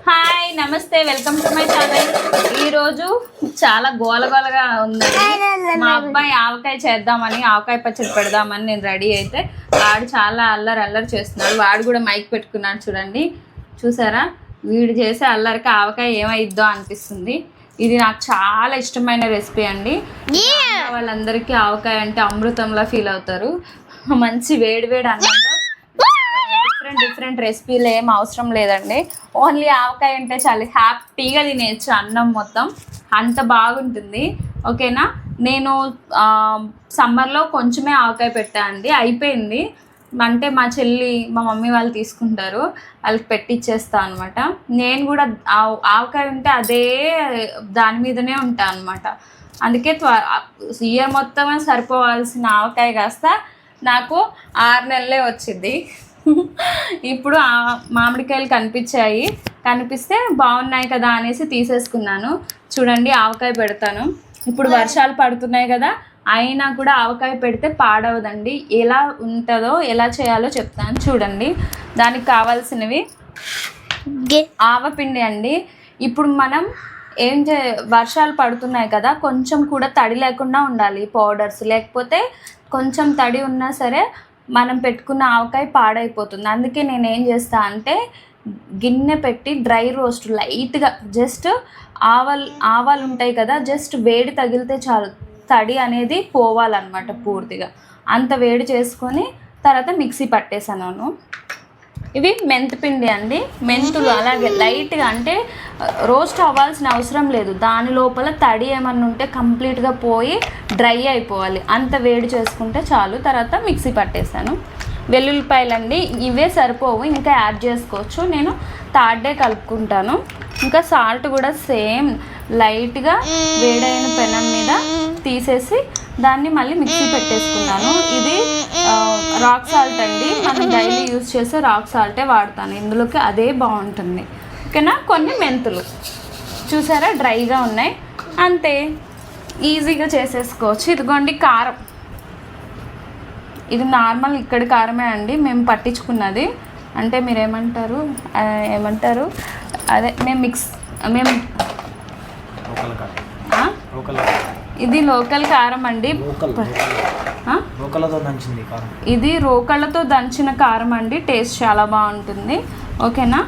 Hi నమస్తే, welcome to my channel. ఈరోజు చాలా గోలగోలగా ఉందండి. మా అబ్బాయి ఆవకాయ చేద్దామని, ఆవకాయ పచ్చడి పెడదామని నేను రెడీ అయితే వాడు చాలా అల్లరి చేస్తున్నాడు. వాడు కూడా మైక్ పెట్టుకున్నాడు చూడండి. చూసారా, వీడు చేసే అల్లరికి ఆవకాయ ఏమైద్దో అనిపిస్తుంది. ఇది నాకు చాలా ఇష్టమైన రెసిపీ అండి. వాళ్ళందరికీ ఆవకాయ అంటే అమృతంలా ఫీల్ అవుతారు. మంచి వేడి అన్నంలో డిఫరెంట్ రెసిపీలు ఏం అవసరం లేదండి. ఓన్లీ ఆవకాయ ఉంటే చాలా హ్యాపీగా తినేయచ్చు అన్నం మొత్తం, అంత బాగుంటుంది. ఓకేనా, నేను సమ్మర్లో కొంచెమే ఆవకాయ పెట్టా అండి, అయిపోయింది. అంటే మా చెల్లి మా మమ్మీ వాళ్ళు తీసుకుంటారు, వాళ్ళకి పెట్టిచ్చేస్తా అనమాట. నేను కూడా ఆవకాయ ఉంటే అదే దాని మీదనే ఉంటాను అనమాట. అందుకే ఇయర్ మొత్తమే సరిపోవాల్సిన ఆవకాయ కాస్త నాకు 6 నెలలే వచ్చింది. ఇప్పుడు మామిడికాయలు కనిపిస్తే బాగున్నాయి కదా అనేసి తీసేసుకున్నాను. చూడండి, ఆవకాయ పెడతాను. ఇప్పుడు వర్షాలు పడుతున్నాయి కదా, అయినా కూడా ఆవకాయ పెడితే పాడవదండి. ఎలా ఉంటుందో ఎలా చేయాలో చెప్తాను చూడండి. దానికి కావాల్సినవి ఆవపిండి అండి. ఇప్పుడు మనం వర్షాలు పడుతున్నాయి కదా, కొంచెం కూడా తడి లేకుండా ఉండాలి పౌడర్స్, లేకపోతే కొంచెం తడి ఉన్నా సరే మనం పెట్టుకున్న ఆవకాయ పాడైపోతుంది. అందుకే నేను ఏం చేస్తా అంటే గిన్నె పెట్టి డ్రై రోస్ట్ లైట్గా, జస్ట్ ఆవాలు ఉంటాయి కదా, జస్ట్ వేడి తగిలితే చాలు, తడి అనేది పోవాలన్నమాట పూర్తిగా. అంత వేడి చేసుకొని తర్వాత మిక్సీ పట్టేసాను. ఇవి మెంతిపిండి అండి. మెంతులు అలాగే లైట్గా, అంటే రోస్ట్ అవ్వాల్సిన అవసరం లేదు, దాని లోపల తడి ఏమన్నా ఉంటే కంప్లీట్గా పోయి డ్రై అయిపోవాలి, అంత వేడి చేసుకుంటే చాలు. తర్వాత మిక్సీ పట్టేశాను. వెల్లుల్లిపాయలండి, ఇవే సరిపోవు, ఇంకా యాడ్ చేసుకోవచ్చు. నేను తాడ్డే కలుపుకుంటాను. ఇంకా సాల్ట్ కూడా సేమ్ లైట్గా వేడైన పెనం మీద తీసేసి దాన్ని మళ్ళీ మిక్సీ పెట్టేసుకున్నాను. ఇది రాక్ సాల్ట్ అండి, మనం డైలీ యూజ్ చేసే రాక్ సాల్టే వాడతాను ఇందులోకి, అదే బాగుంటుంది. ఓకేనా, కొన్ని మెంతులు చూసారా డ్రైగా ఉన్నాయి, అంతే ఈజీగా చేసేసుకోవచ్చు. ఇదిగోండి కారం, ఇది నార్మల్ ఇక్కడి కారమే అండి, మేము పట్టించుకున్నది. అంటే మీరు ఏమంటారు అదే ఇది లోకల్ కారం అండి. ఇది రోకళ్ళతో దంచిన కారం అండి, టేస్ట్ చాలా బాగుంటుంది. ఓకేనా,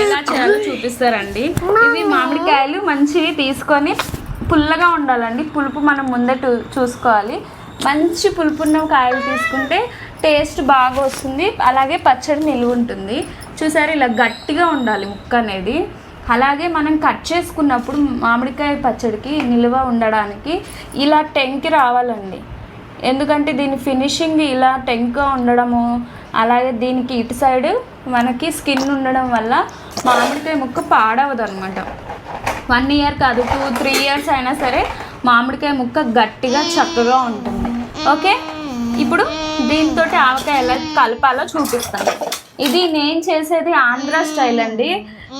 ఎలా చేయాలో చూపిస్తారండి. ఇవి మామిడికాయలు మంచివి తీసుకొని పుల్లగా ఉండాలండి, పులుపు మనం ముందే చూసుకోవాలి. మంచి పులుపున్న కాయలు తీసుకుంటే టేస్ట్ బాగా వస్తుంది, అలాగే పచ్చడి నిలువ ఉంటుంది. చూసారు, ఇలా గట్టిగా ఉండాలి ముక్క అనేది. అలాగే మనం కట్ చేసుకున్నప్పుడు మామిడికాయ పచ్చడికి నిలువ ఉండడానికి ఇలా టెంకి రావాలండి, ఎందుకంటే దీని ఫినిషింగ్ ఇలా టెంక్గా ఉండడము, అలాగే దీనికి ఇటు సైడ్ మనకి స్కిన్ ఉండడం వల్ల మామిడికాయ ముక్క పాడవదు అనమాట. 1 ఇయర్ కాదు, 2-3 ఇయర్స్ అయినా సరే మామిడికాయ ముక్క గట్టిగా చక్కగా ఉంటుంది. ఓకే, ఇప్పుడు దీంతో ఆవకాయ ఎలా కలపాలో చూపిస్తాను. ఇది నేను చేసేది ఆంధ్ర స్టైల్ అండి,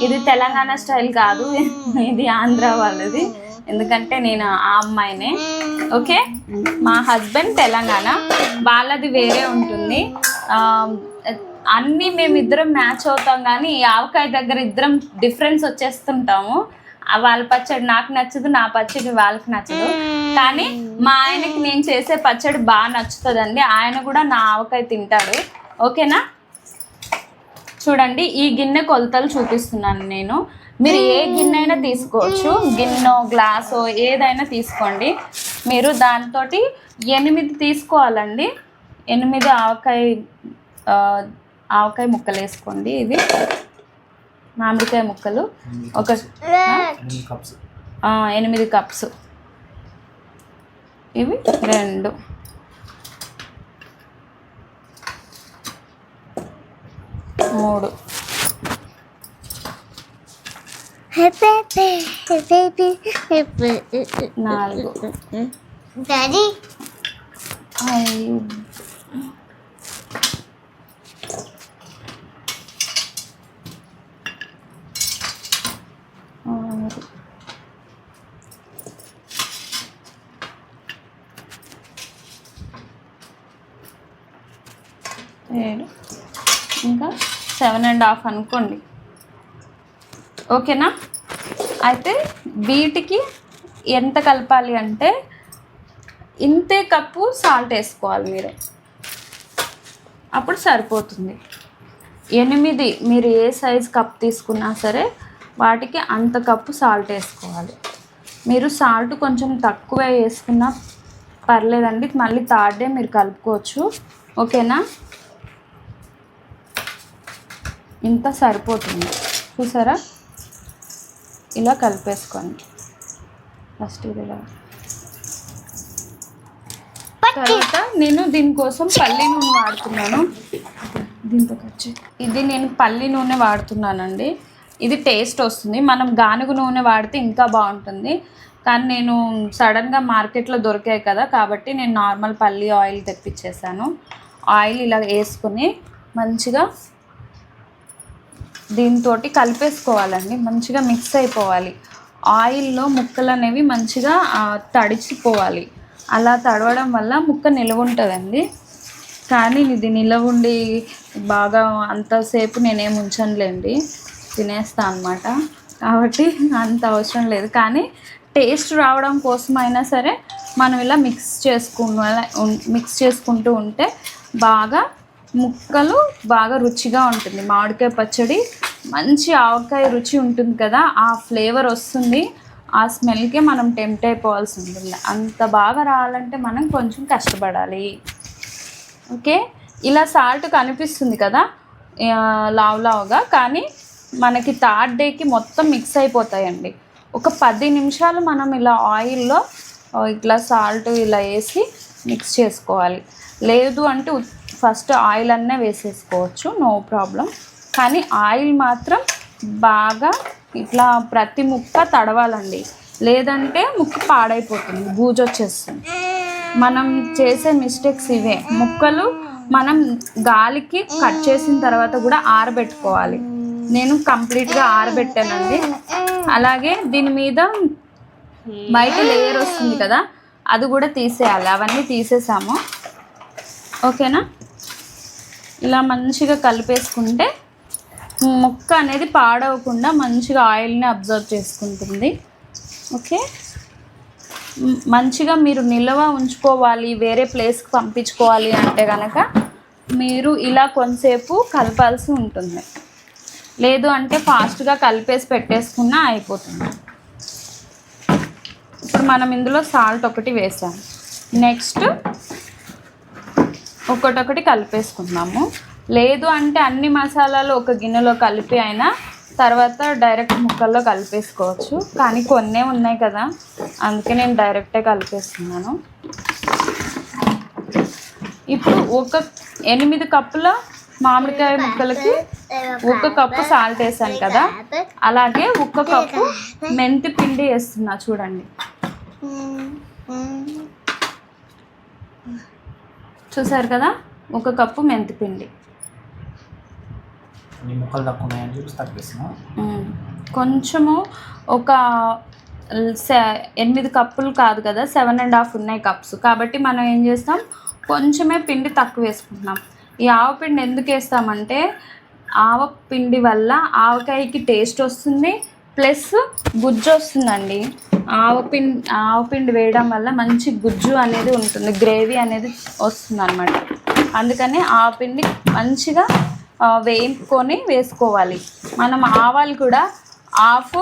ఇది తెలంగాణ స్టైల్ కాదు, ఇది ఆంధ్ర వాళ్ళది, ఎందుకంటే నేను ఆ అమ్మాయినే. ఓకే, మా హస్బెండ్ తెలంగాణ, వాళ్ళది వేరే ఉంటుంది. అన్నీ మేమిద్దరం మ్యాచ్ అవుతాం, కానీ ఈ ఆవకాయ దగ్గర ఇద్దరం డిఫరెన్స్ వచ్చేస్తుంటాము. వాళ్ళ పచ్చడి నాకు నచ్చదు, నా పచ్చడి వాళ్ళకి నచ్చదు. కానీ మా ఆయనకి నేను చేసే పచ్చడి బాగా నచ్చుతుందండి, ఆయన కూడా నా ఆవకాయ తింటాడు. ఓకేనా, చూడండి, ఈ గిన్నె కొలతలు చూపిస్తున్నాను నేను. మీరు ఏ గిన్నె అయినా తీసుకోవచ్చు, గిన్నె గ్లాసు ఏదైనా తీసుకోండి. మీరు దాంతో 8 తీసుకోవాలండి. 8 ఆవకాయ ముక్కలు వేసుకోండి. ఇవి మామిడికాయ ముక్కలు 8 కప్స్, ఇవి 2, 3, 4, 5, 7, ఇంకా 7.5 అనుకోండి. ఓకేనా. అయితే వీటికి ఎంత కలపాలి అంటే ఇంతే కప్పు సాల్ట్ వేసుకోవాలి మీరు, అప్పుడు సరిపోతుంది. 8 మీరు ఏ సైజ్ కప్ తీసుకున్నా సరే వాటికి అంత కప్పు సాల్ట్ వేసుకోవాలి. మీరు సాల్ట్ కొంచెం తక్కువ వేసుకున్నా పర్లేదండి, మళ్ళీ థర్డ్ డే మీరు కలుపుకోవచ్చు. ఓకేనా, ఇంత సరిపోతుంది. చూసారా, ఇలా కలిపేసుకోండి. ఫస్ట్ ఇలా తర్వాత నేను దీనికోసం పల్లి నూనె వాడుతున్నాను. దీంతో వచ్చి ఇది నేను పల్లి నూనె వాడుతున్నానండి. ఇది టేస్ట్ వస్తుంది. మనం గానుగ నూనె వాడితే ఇంకా బాగుంటుంది, కానీ నేను సడన్గా మార్కెట్లో దొరికాయి కదా కాబట్టి నేను నార్మల్ పల్లి ఆయిల్ తెప్పించేసాను. ఆయిల్ ఇలా వేసుకొని మంచిగా దీంతో కలిపేసుకోవాలండి. మంచిగా మిక్స్ అయిపోవాలి. ఆయిల్లో ముక్కలు అనేవి మంచిగా తడిచిపోవాలి. అలా తడవడం వల్ల ముక్క నిలవ ఉంటుందండి. కానీ ఇది నిలవ ఉండి బాగా అంతసేపు నేనేం ఉంచనులేండి, తినేస్తా అన్నమాట. కాబట్టి అంత అవసరం లేదు. కానీ టేస్ట్ రావడం కోసమైనా సరే మనం ఇలా మిక్స్ చేసుకుంటూ ఉంటే బాగా ముక్కలు బాగా రుచిగా ఉంటుంది. మామిడికాయ పచ్చడి మంచి ఆవకాయ రుచి ఉంటుంది కదా, ఆ ఫ్లేవర్ వస్తుంది. ఆ స్మెల్కే మనం టెంప్ట్ అయిపోవాల్సి ఉంటుంది. అంత బాగా రావాలంటే మనం కొంచెం కష్టపడాలి. ఓకే, ఇలా సాల్ట్ కనిపిస్తుంది కదా లావుగా, కానీ మనకి థర్డ్ డేకి మొత్తం మిక్స్ అయిపోతాయండి. ఒక 10 నిమిషాలు మనం ఇలా ఆయిల్లో ఇట్లా సాల్ట్ ఇలా వేసి మిక్స్ చేసుకోవాలి. లేదు అంటే ఫస్ట్ ఆయిల్ అన్నీ వేసేసుకోవచ్చు, నో ప్రాబ్లం. కానీ ఆయిల్ మాత్రం బాగా ఇట్లా ప్రతి ముక్క తడవాలండి, లేదంటే ముక్క పాడైపోతుంది, బూజు వచ్చేస్తుంది. మనం చేసే మిస్టేక్స్ ఇవే. ముక్కలు మనం గాలికి కట్ చేసిన తర్వాత కూడా ఆరబెట్టుకోవాలి. నేను కంప్లీట్గా ఆరబెట్టానండి. అలాగే దీని మీద బయట లేయర్ వస్తుంది కదా, అది కూడా తీసేయాలి. అవన్నీ తీసేసాము. ఓకేనా, ఇలా మంచిగా కలిపేసుకుంటే ముక్క అనేది పాడవకుండా మంచిగా ఆయిల్ని అబ్జర్వ్ చేసుకుంటుంది. ఓకే, మంచిగా మీరు నిల్వ ఉంచుకోవాలి, వేరే ప్లేస్కి పంపించుకోవాలి అంటే కనుక మీరు ఇలా కొంతసేపు కలపాల్సి ఉంటుంది. లేదు అంటే ఫాస్ట్గా కలిపేసి పెట్టేసుకున్నా అయిపోతుంది. ఇప్పుడు మనం ఇందులో సాల్ట్ ఒకటి వేసాం. నెక్స్ట్ ఒక్కొక్కటి కలిపేసుకుందాము. లేదు అంటే అన్ని మసాలాలు ఒక గిన్నెలో కలిపి అయినా తర్వాత డైరెక్ట్ ముక్కల్లో కలిపేసుకోవచ్చు. కానీ కొన్నే ఉన్నాయి కదా, అందుకే నేను డైరెక్టే కలిపేస్తున్నాను. ఇప్పుడు 8 కప్పుల మామిడికాయ ముక్కలకి 1 కప్పు సాల్ట్ వేసాను కదా, అలాగే 1 కప్పు మెంతి పిండి వేస్తున్నా. చూడండి, చూసారు కదా, 1 కప్పు మెంతి పిండి. కొంచెము ఒక 8 కప్పులు కాదు కదా, 7.5 ఉన్నాయి కప్స్. కాబట్టి మనం ఏం చేస్తాం, కొంచెమే పిండి తక్కువ వేసుకుంటున్నాం. ఈ ఆవపిండి ఎందుకు వేస్తామంటే ఆవపిండి వల్ల ఆవకాయకి టేస్ట్ వస్తుంది, ప్లస్ గుజ్జు వస్తుందండి. ఆవపిండి వేయడం వల్ల మంచి గుజ్జు అనేది ఉంటుంది, గ్రేవీ అనేది వస్తుంది అన్నమాట. అందుకని ఆవపిండి మంచిగా వేయించుకొని వేసుకోవాలి. మనం ఆవాలు కూడా హాఫ్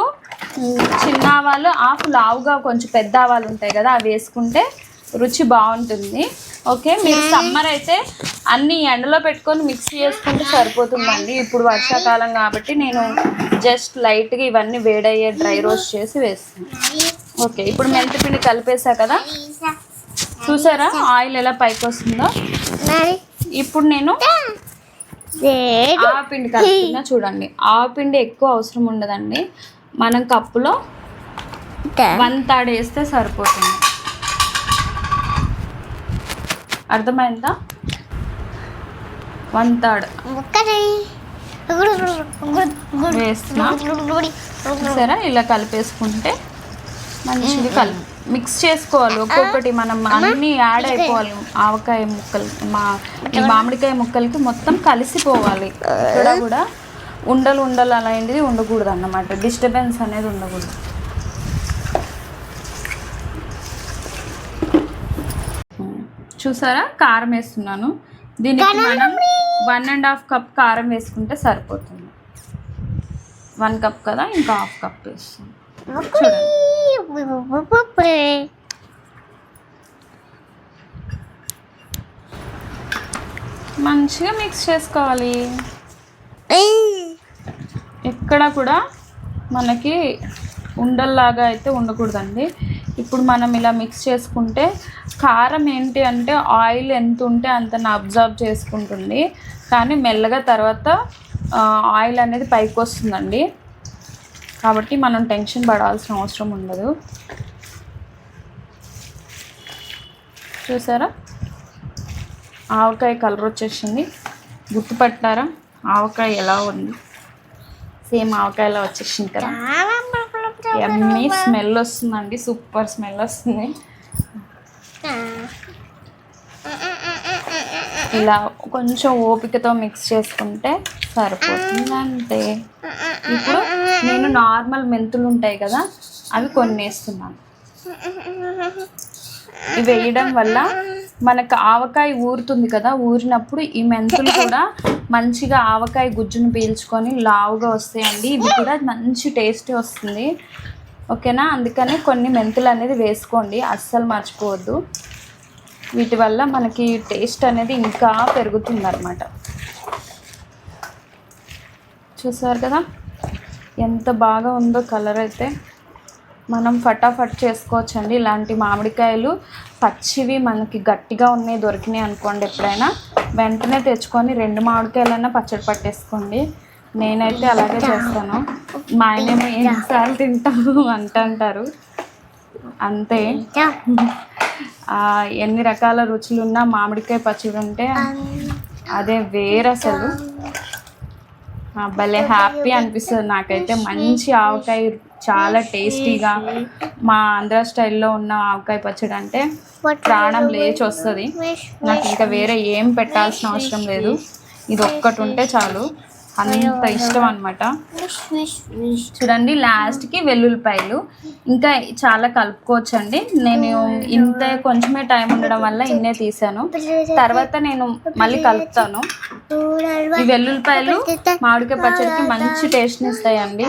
చిన్న ఆవాలు, హాఫ్ లావుగా కొంచెం పెద్ద ఆవాలు ఉంటాయి కదా, అవి వేసుకుంటే రుచి బాగుంటుంది. ఓకే, మీరు సమ్మర్ అయితే అన్నీ ఎండలో పెట్టుకొని మిక్స్ చేసుకుంటే సరిపోతుందండి. ఇప్పుడు వర్షాకాలం కాబట్టి నేను జస్ట్ లైట్గా ఇవన్నీ వేడయ్యే డ్రై రోస్ట్ చేసి వేస్తాను. ఓకే, ఇప్పుడు మెంతిపిండి కలిపేసా కదా, చూసారా ఆయిల్ ఎలా పైకి వస్తుందో. ఇప్పుడు నేను ఆవపిండి కలుపుతున్నా. చూడండి, ఆవపిండి ఎక్కువ అవసరం ఉండదండి. మనం కప్పులో 1/3 వేస్తే సరిపోతుంది. అర్థమైందా? 1/3 వేస్తున్నా. సరే, ఇలా కలిపేసుకుంటే మంచిగా మిక్స్ చేసుకోవాలి. ఒక్కొక్కటి మనం అన్నీ యాడ్ అయిపోవాలి. ఆవకాయ ముక్కలు మామిడికాయ ముక్కలకి మొత్తం కలిసిపోవాలి. ఇక్కడ కూడా ఉండలు ఉండలు అలాంటిది ఉండకూడదు అన్నమాట, డిస్టర్బెన్స్ అనేది ఉండకూడదు. చూసారా కారం వేస్తున్నాను. దీనికి మనం 1.5 కప్ కారం వేసుకుంటే సరిపోతుంది. 1 కప్ కదా, ఇంకా 1/2 కప్ వేస్తాం. మంచిగా మిక్స్ చేసుకోవాలి. ఎక్కడ కూడా మనకి ఉండల్లాగా అయితే ఉండకూడదండి. ఇప్పుడు మనం ఇలా మిక్స్ చేసుకుంటే కారం ఏంటి అంటే ఆయిల్ ఎంత ఉంటే అంత అబ్జర్వ్ చేసుకుంటుంది, కానీ మెల్లగా తర్వాత ఆయిల్ అనేది పైకి వస్తుందండి. కాబట్టి మనం టెన్షన్ పడాల్సిన అవసరం ఉండదు. చూసారా ఆవకాయ కలర్ వచ్చేసింది. గుర్తుపట్టారా ఆవకాయ ఎలా ఉంది? సేమ్ ఆవకాయలా వచ్చేసింది కదా. యమ్మీ స్మెల్ వస్తుందండి, సూపర్ స్మెల్ వస్తుంది. ఇలా కొంచెం ఓపికతో మిక్స్ చేసుకుంటే సరిపోతుంది అంతే. ఇప్పుడు నేను నార్మల్ మెంతులు ఉంటాయి కదా, అవి కొన్ని వేస్తున్నాను. ఇవి వేయడం వల్ల మనకు ఆవకాయ ఊరుతుంది కదా, ఊరినప్పుడు ఈ మెంతులు కూడా మంచిగా ఆవకాయ గుజ్జును పీల్చుకొని లావుగా వస్తాయండి. ఇవి కూడా మంచి టేస్ట్ వస్తుంది. ఓకేనా, అందుకని కొన్ని మెంతులు అనేది వేసుకోండి, అస్సలు మర్చిపోవద్దు. వీటి వల్ల మనకి టేస్ట్ అనేది ఇంకా పెరుగుతుంది అన్నమాట. చూసారు కదా ఎంత బాగా ఉందో కలర్ అయితే. మనం ఫటాఫట్ చేసుకోవచ్చండి. ఇలాంటి మామిడికాయలు పచ్చివి మనకి గట్టిగా ఉన్నాయి దొరికినాయి అనుకోండి, ఎప్పుడైనా వెంటనే తెచ్చుకొని 2 మామిడికాయలైనా పచ్చడి పట్టేసుకోండి. నేనైతే అలాగే చేస్తాను. మా ఆయనేమో ఎన్నిసార్లు తింటాము అంటారు. అంతే, ఎన్ని రకాల రుచులున్నా మామిడికాయ పచ్చడి ఉంటే అదే వేరే అసలు. భలే హ్యాపీ అనిపిస్తుంది నాకైతే. మంచి ఆవకాయ చాలా టేస్టీగా మా ఆంధ్ర స్టైల్లో ఉన్న ఆవకాయ పచ్చడి అంటే ప్రాణం లేచి వస్తుంది. నాకు ఇంకా వేరే ఏం పెట్టాల్సిన అవసరం లేదు, ఇది ఒక్కటి ఉంటే చాలు, అంత ఇష్టం అన్నమాట. చూడండి లాస్ట్కి వెల్లుల్లిపాయలు ఇంకా చాలా కలుపుకోవచ్చండి. నేను ఇంత కొంచెమే టైం ఉండడం వల్ల ఇన్నే తీసాను, తర్వాత నేను మళ్ళీ కలుపుతాను. ఈ వెల్లుల్లిపాయలు మామిడికాయ పచ్చడికి మంచి టేస్ట్ని ఇస్తాయండి.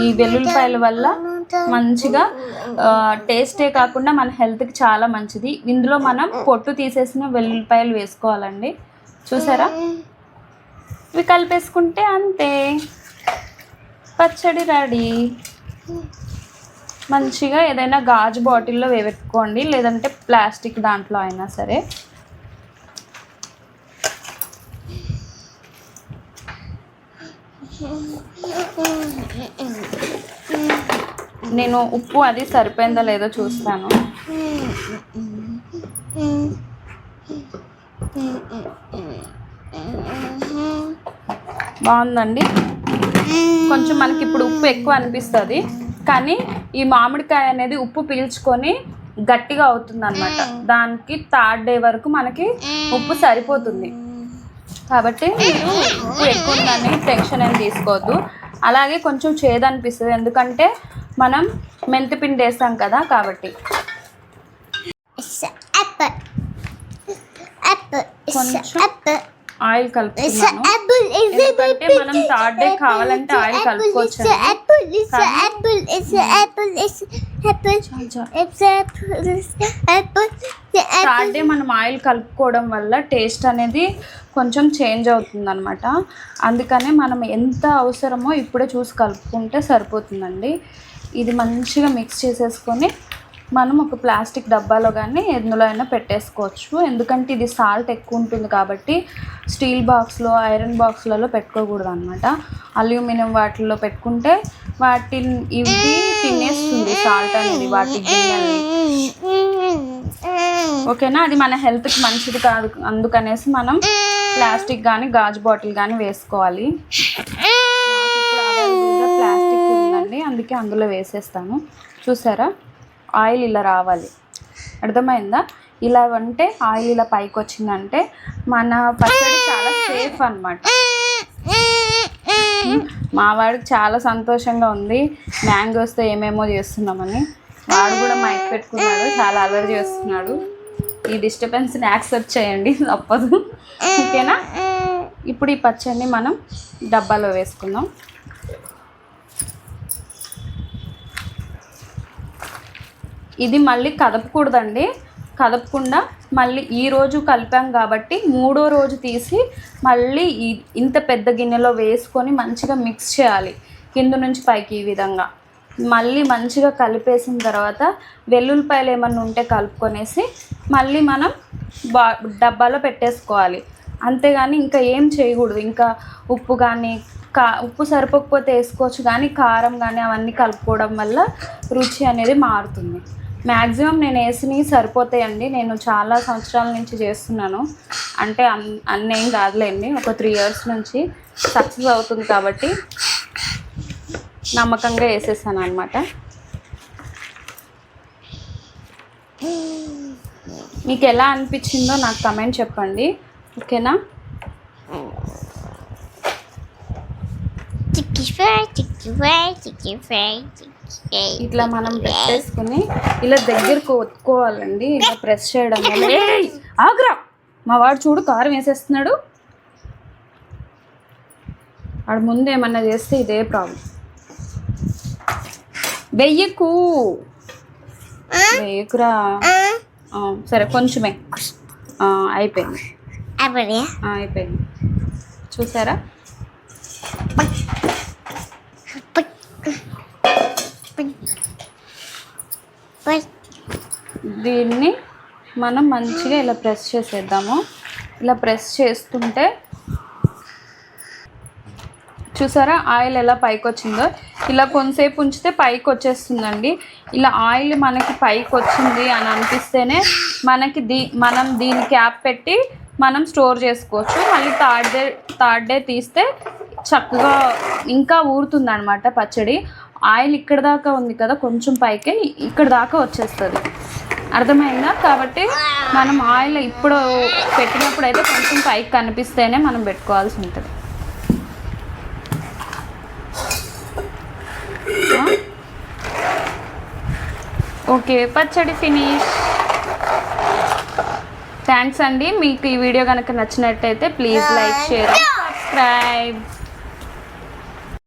ఈ వెల్లుల్లిపాయల వల్ల మంచిగా టేస్టే కాకుండా మన హెల్త్కి చాలా మంచిది. ఇందులో మనం పొట్టు తీసేసిన వెల్లుల్లిపాయలు వేసుకోవాలండి. చూసారా, ఇవి కలిపేసుకుంటే అంతే, పచ్చడి రెడీ. మంచిగా ఏదైనా గాజు బాటిల్లో వేపెట్టుకోండి, లేదంటే ప్లాస్టిక్ దాంట్లో అయినా సరే. నేను ఉప్పు అది సరిపోయిందో లేదో చూస్తాను. బాగుందండి. కొంచెం మనకి ఇప్పుడు ఉప్పు ఎక్కువ అనిపిస్తుంది, కానీ ఈ మామిడికాయ అనేది ఉప్పు పీల్చుకొని గట్టిగా అవుతుంది అన్నమాట. దానికి 3rd డే వరకు మనకి ఉప్పు సరిపోతుంది. కాబట్టి మీరు ఉప్పు ఎక్కువ ఉందని టెన్షన్ ఏం తీసుకోవద్దు. అలాగే కొంచెం చేదు అనిపిస్తుంది, ఎందుకంటే మనం మెంతిపిండి వేస్తాం కదా కాబట్టి. కొంచెం ఆయిల్ కలుపుతున్నాను, ఎందుకంటే మనం 3rd డే కావాలంటే ఆయిల్ కలుపుకోవచ్చు. 3rd డే మనం ఆయిల్ కలుపుకోవడం వల్ల టేస్ట్ అనేది కొంచెం చేంజ్ అవుతుంది అనమాట. అందుకనే మనం ఎంత అవసరమో ఇప్పుడే చూసి కలుపుకుంటే సరిపోతుందండి. ఇది మంచిగా మిక్స్ చేసేసుకొని మనం ఒక ప్లాస్టిక్ డబ్బాలో కానీ ఎందులో అయినా పెట్టేసుకోవచ్చు, ఎందుకంటే ఇది సాల్ట్ ఎక్కువ ఉంటుంది కాబట్టి స్టీల్ బాక్స్లో ఐరన్ బాక్స్లలో పెట్టుకోకూడదు అనమాట. అల్యూమినియం వాటిల్లో పెట్టుకుంటే ఇవి తినేస్తుంది సాల్ట్ అనేది వాటి గిన్నెల్ని. ఓకేనా, అది మన హెల్త్కి మంచిది కాదు, అందుకనేసి మనం ప్లాస్టిక్ కానీ గాజు బాటిల్ కానీ వేసుకోవాలి. ఇప్పుడు అవైలబుల్గా ప్లాస్టిక్ ఉందండి, అందుకే అందులో వేసేస్తాను. చూసారా ఆయిల్ ఇలా రావాలి, అర్థమైందా? ఇలా అంటే ఆయిల్ ఇలా పైకి వచ్చిందంటే మన పచ్చడి చాలా సేఫ్ అన్నమాట. మా వాడికి చాలా సంతోషంగా ఉంది మ్యాంగోస్తో ఏమేమో చేస్తున్నామని. వాడు కూడా మైక్ పెట్టుకున్నాడు, చాలా అల్లరి చేస్తున్నాడు. ఈ డిస్టర్బెన్స్ని యాక్సెప్ట్ చేయండి, తప్పదు. ఓకేనా? ఇప్పుడు ఈ పచ్చడిని మనం డబ్బాలో వేసుకుందాం. ఇది మళ్ళీ కదపకూడదండి. కదపకుండా మళ్ళీ ఈరోజు కలిపాం కాబట్టి 3వ రోజు తీసి మళ్ళీ ఇంత పెద్ద గిన్నెలో వేసుకొని మంచిగా మిక్స్ చేయాలి, కింద నుంచి పైకి ఈ విధంగా. మళ్ళీ మంచిగా కలిపేసిన తర్వాత వెల్లుల్లిపాయలు ఏమన్నా ఉంటే కలుపుకొనేసి మళ్ళీ మనం డబ్బాలో పెట్టేసుకోవాలి. అంతేగాని ఇంకా ఏం చేయకూడదు. ఇంకా ఉప్పు కానీ ఉప్పు సరిపోకపోతే వేసుకోవచ్చు, కానీ కారం కానీ అవన్నీ కలుపుకోవడం వల్ల రుచి అనేది మారుతుంది. మ్యాక్సిమం నేను వేసినవి సరిపోతాయండి. నేను చాలా సంవత్సరాల నుంచి చేస్తున్నాను, అంటే అన్నేం కాదులేండి, ఒక 3 years నుంచి సక్సెస్ అవుతుంది కాబట్టి నమ్మకంగా వేసేసాను అనమాట. మీకు ఎలా అనిపించిందో నాకు కమెంట్ చెప్పండి, ఓకేనా? ఇట్లా మనం పెట్టేసుకుని ఇలా దగ్గరకు ఒత్తుకోవాలండి. ఇలా ప్రెస్ చేయడం వల్ల ఆగ్రా, మా వాడు చూడు కారం వేసేస్తున్నాడు. వాడు ముందు ఏమన్నా చేస్తే ఇదే ప్రాబ్లం. వెయ్యకురా. సరే కొంచెమే అయిపోయింది. చూసారా? దీన్ని మనం మంచిగా ఇలా ప్రెస్ చేసేద్దాము. ఇలా ప్రెస్ చేస్తుంటే చూసారా ఆయిల్ ఎలా పైకి వచ్చిందో? ఇలా కొంతసేపు ఉంచితే పైకి వచ్చేస్తుందండి. ఇలా ఆయిల్ మనకి పైకి వచ్చింది అని అనిపిస్తేనే మనకి మనం దీని క్యాప్ పెట్టి మనం స్టోర్ చేసుకోవచ్చు. మళ్ళీ థర్డ్ డే తీస్తే చక్కగా ఇంకా ఊరుతుంది అనమాట పచ్చడి. ఆయిల్ ఇక్కడ దాకా ఉంది కదా, కొంచెం పైకి ఇక్కడ దాకా వచ్చేస్తుంది, అర్థమైందా? కాబట్టి మనం ఆయిల్ ఇప్పుడు పెట్టినప్పుడు అయితే కొంచెం పైకి కనిపిస్తేనే మనం పెట్టుకోవాల్సి ఉంటుంది. ఓకే, పచ్చడి ఫినిష్. థ్యాంక్స్ అండి. మీకు ఈ వీడియో కనుక నచ్చినట్టయితే ప్లీజ్ లైక్, షేర్, సబ్స్క్రైబ్.